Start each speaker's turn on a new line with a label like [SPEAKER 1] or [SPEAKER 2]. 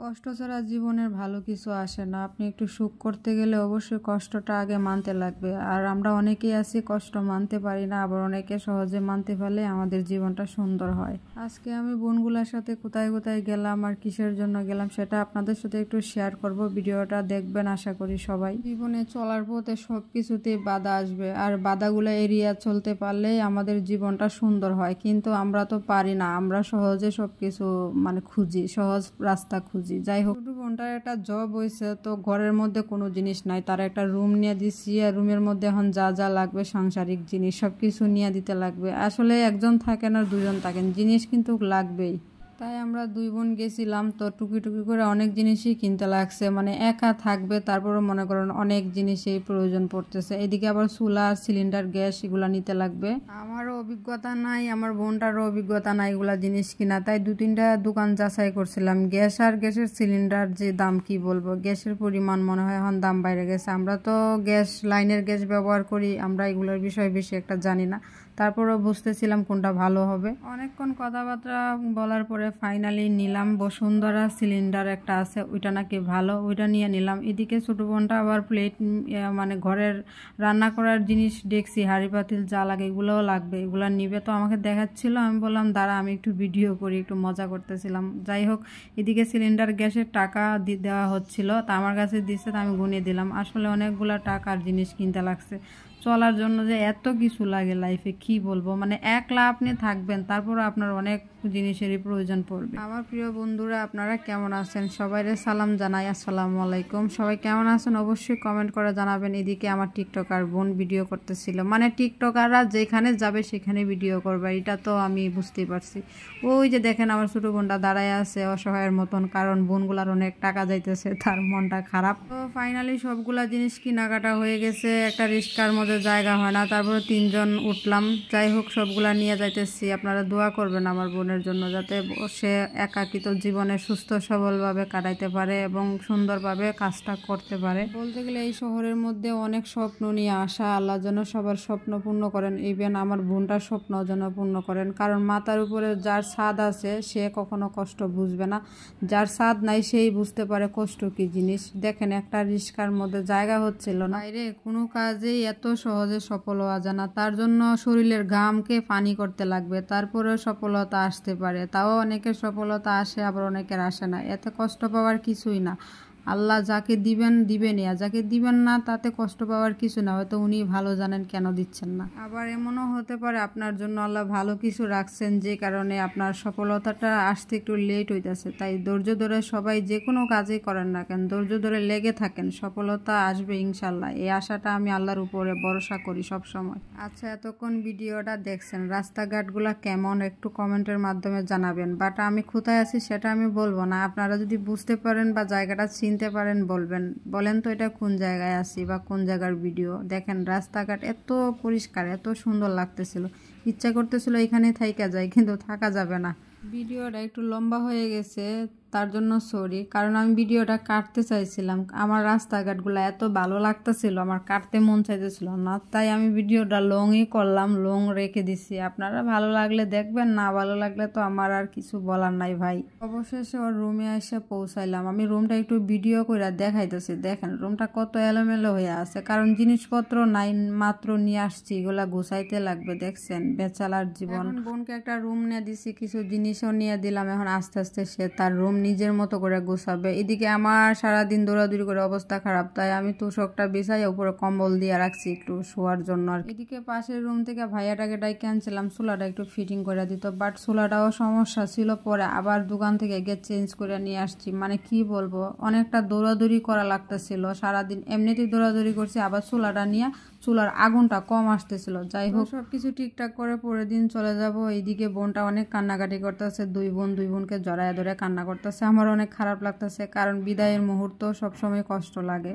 [SPEAKER 1] কষ্ট ছাড়া জীবনের ভালো কিছু আসে না। আপনি একটু সুখ করতে গেলে অবশ্যই কষ্টটা আগে মানতে লাগবে। আর আমরা অনেকেই আছি কষ্ট মানতে পারি না, আবার অনেকে সহজে মানতে পারলে আমাদের জীবনটা সুন্দর হয়। আজকে আমি বোনগুলোর সাথে কোথায় কোথায় গেলাম আর কিসের জন্য গেলাম সেটা আপনাদের সাথে একটু শেয়ার করব। ভিডিওটা দেখবেন আশা করি সবাই। জীবনে চলার পথে সব কিছুতেই বাধা আসবে, আর বাধাগুলো এড়িয়ে চলতে পারলেই আমাদের জীবনটা সুন্দর হয়। কিন্তু আমরা তো পারি না, আমরা সহজে সবকিছু খুঁজি, সহজ রাস্তা খুঁজি। যাই হোক, ছোট বোনটার একটা জব হয়েছে, তো ঘরের মধ্যে কোনো জিনিস নাই, তার একটা রুম নিয়ে দিচ্ছি। আর রুমের মধ্যে এখন যা যা লাগবে সাংসারিক জিনিস সবকিছু নিয়ে দিতে লাগবে। আসলে একজন থাকেন আর দুজন থাকেন, জিনিস কিন্তু লাগবেই। তাই আমরা দুই বোন গেছিলাম, তো টুকি টুকি করে অনেক জিনিসই কিনতে লাগছে। একা থাকবে, তারপরে মনে করেন অনেক জিনিসই প্রয়োজন পড়তেছে। এদিকে আবার চুলা, সিলিন্ডার, গ্যাস এগুলা নিতে লাগবে। আমারও অভিজ্ঞতা নাই, আমার বোনটারও অভিজ্ঞতা নাই এগুলা জিনিস কিনা, তাই দু তিনটা দোকান যাচাই করছিলাম। গ্যাস আর গ্যাসের সিলিন্ডার যে দাম কি বলবো, গ্যাসের পরিমাণ মনে হয় এখন দাম বাইরে গেছে। আমরা তো গ্যাস, লাইনের গ্যাস ব্যবহার করি, আমরা এগুলোর বিষয়ে বেশি একটা জানি না। তারপরেও বুঝতেছিলাম কোনটা ভালো হবে। অনেকক্ষণ কথাবার্তা বলার পরে ফাইনালি নিলাম বসুন্ধরা সিলিন্ডার একটা আছে, ওইটা নাকি ভালো, ওইটা নিয়ে নিলাম। এদিকে ছোট বোনটা আবার প্লেট, ঘরের রান্না করার জিনিস, ডেকচি, হাঁড়ি পাতিল যা লাগে এগুলোও লাগবে, এগুলো নিবে। তো আমাকে দেখাচ্ছিল, আমি বললাম দাঁড়া আমি একটু ভিডিও করি, একটু মজা করতেছিলাম। যাই হোক, এদিকে সিলিন্ডার গ্যাসের টাকা দেওয়া হচ্ছিল, তা আমার কাছে দিচ্ছে, তো আমি গুনিয়ে দিলাম। আসলে অনেকগুলা টাকার জিনিস কিনতে লাগছে। চলার জন্য যে এত কিছু লাগে লাইফে কি বলবো, একলা আপনি থাকবেন, তারপর আপনার অনেক জিনিসেরই প্রয়োজন পড়বে। আমার প্রিয় বন্ধুরা, আপনারা কেমন আছেন? সবাইরে সালাম জানাই, আসসালামু আলাইকুম। সবাই কেমন আছেন অবশ্যই কমেন্ট করে জানাবেন। এদিকে আমার টিকটকার বোন ভিডিও করতেছিল, টিকটকাররা যেখানে যাবে সেখানে ভিডিও করবে, এটা তো আমি বুঝতেই পারছি। ওই যে দেখেন আমার ছোট বোনটা দাঁড়ায় আছে অসহায়ের মতন, কারণ বোনগুলার অনেক টাকা যাইতেছে, তার মনটা খারাপ। তো ফাইনালি সবগুলা জিনিস কেনাকাটা হয়ে গেছে। একটা রিস্কার মধ্যে জায়গা হয় না, তারপরে তিনজন উঠলাম। যাই হোক, সবগুলা নিয়ে যাইতেছি। আপনারা দোয়া করবেন আমার বোনের জন্য, যাতে সে একাকিত জীবনে সুস্থ সবলভাবে কাটাইতে পারে এবং সুন্দরভাবে কাজটা করতে পারে। বলতে গেলে এই শহরের মধ্যে অনেক স্বপ্ন নিয়ে আসা, আল্লাহ যেন সবার স্বপ্ন পূর্ণ করেন। ইভেন আমার বোনটার স্বপ্ন যেন পূর্ণ করেন, কারণ মাথার উপরে যার ছাদ আছে সে কখনো কষ্ট বুঝবে না, যার ছাদ নাই সেই বুঝতে পারে কষ্ট কি জিনিস। দেখেন, একটা রিস্কার মধ্যে জায়গা হচ্ছিল না, বাইরে কোনো কাজেই এত সহজে সফল হওয়া যায় না। তার জন্য শরীরের ঘামকে পানি করতে লাগবে, তারপরে সফলতা আসতে পারে। তাও অনেকের সফলতা আসে, আবার অনেকের আসে না। এতে কষ্ট পাওয়ার কিছুই না। আল্লাহ যাকে দিবেন দিবেনই, আর যাকে দিবেন না তাতে কষ্ট পাওয়ার কিছু না, হয়তো উনি ভালো জানেন কেন দিচ্ছেন না। আবার এমনও হতে পারে আপনার জন্য আল্লাহ ভালো কিছু রাখছেন, যে কারণে আপনার সফলতাটা আসতে একটু লেট হইতেছে। তাই ধৈর্য ধরে সবাই যে কোনো কাজই করেন না কেন, ধৈর্য ধরে লেগে থাকেন, সফলতা আসবে ইনশাল্লাহ। এই আশাটা আমি আল্লাহর উপরে ভরসা করি সব সময়। আচ্ছা, এতক্ষণ ভিডিওটা দেখছেন, রাস্তাঘাটগুলা কেমন একটু কমেন্টের মাধ্যমে জানাবেন। বাট আমি কোথায় আছি সেটা আমি বলবো না, আপনারা যদি বুঝতে পারেন বা জায়গাটা চিনতে পারেন বলেন তো এটা কোন জায়গায় আছি বা কোন জায়গার ভিডিও। দেখেন রাস্তাঘাট এত পরিষ্কার, এত সুন্দর লাগতেছিল, ইচ্ছা করতেছিল এখানে থাইকা যায়, কিন্তু থাকা যাবে না। ভিডিওটা একটু লম্বা হয়ে গেছে, তার জন্য সরি, কারণ আমি ভিডিওটা কাটতে চাইছিলাম। আমার রাস্তাঘাটগুলো এত ভালো লাগতেছিল, আমার কাটতে মন চাইতেছিল না, তাই আমি ভিডিওটা লংই করলাম, লং রেখে দিছি। আপনারা ভালো লাগলে দেখবেন, না ভালো লাগলে তো আমার আর কিছু বলার নাই ভাই। অবশেষে ওর রুমে এসে পৌঁছাইলাম। আমি রুমটা একটু ভিডিও করে দেখাইতেছি। দেখেন রুমটা কত এলোমেলো হয়ে আছে, কারণ জিনিসপত্র নাই, মাত্র নিয়ে আসছি, এগুলা গুছাইতে লাগবে। দেখছেন বেচালার জীবন। বোনকে একটা রুম নিয়ে দিছি, কিছু জিনিসও নিয়ে দিলাম। এখন আস্তে আস্তে সে তার রুম নিজের মতো করে গুছাবে। এদিকে আমার সারাদিন দৌড়াদৌড়ি করে অবস্থা খারাপ, তাই আমি তোষকটা বিছাই উপরে কম্বল দিয়ে রাখছি একটু শোয়ার জন্য। আর এদিকে পাশের রুম থেকে ভাইয়াটাকে ডাইকে আনছিলাম চুলাটা একটু ফিটিং করে দিত, বাট চুলাটাও সমস্যা ছিল, পরে আবার দোকান থেকে গিয়ে চেঞ্জ করে নিয়ে আসছি। কি বলবো, অনেকটা দৌড়াদৌড়ি করা লাগতেছিল সারাদিন, এমনিতেই দৌড়াদৌড়ি করছি, আবার চুলাটা নিয়ে চুলার আগুনটা কম আসতেছিল। যাই হোক, সবকিছু ঠিকঠাক করে পরের দিন চলে যাব। এইদিকে বোনটা অনেক কান্নাকাটি করতেছে, দুই বোনকে জড়ায় ধরে কান্না করতেছে। আমার অনেক খারাপ লাগতেছে, কারণ বিদায়ের মুহূর্ত সবসময় কষ্ট লাগে।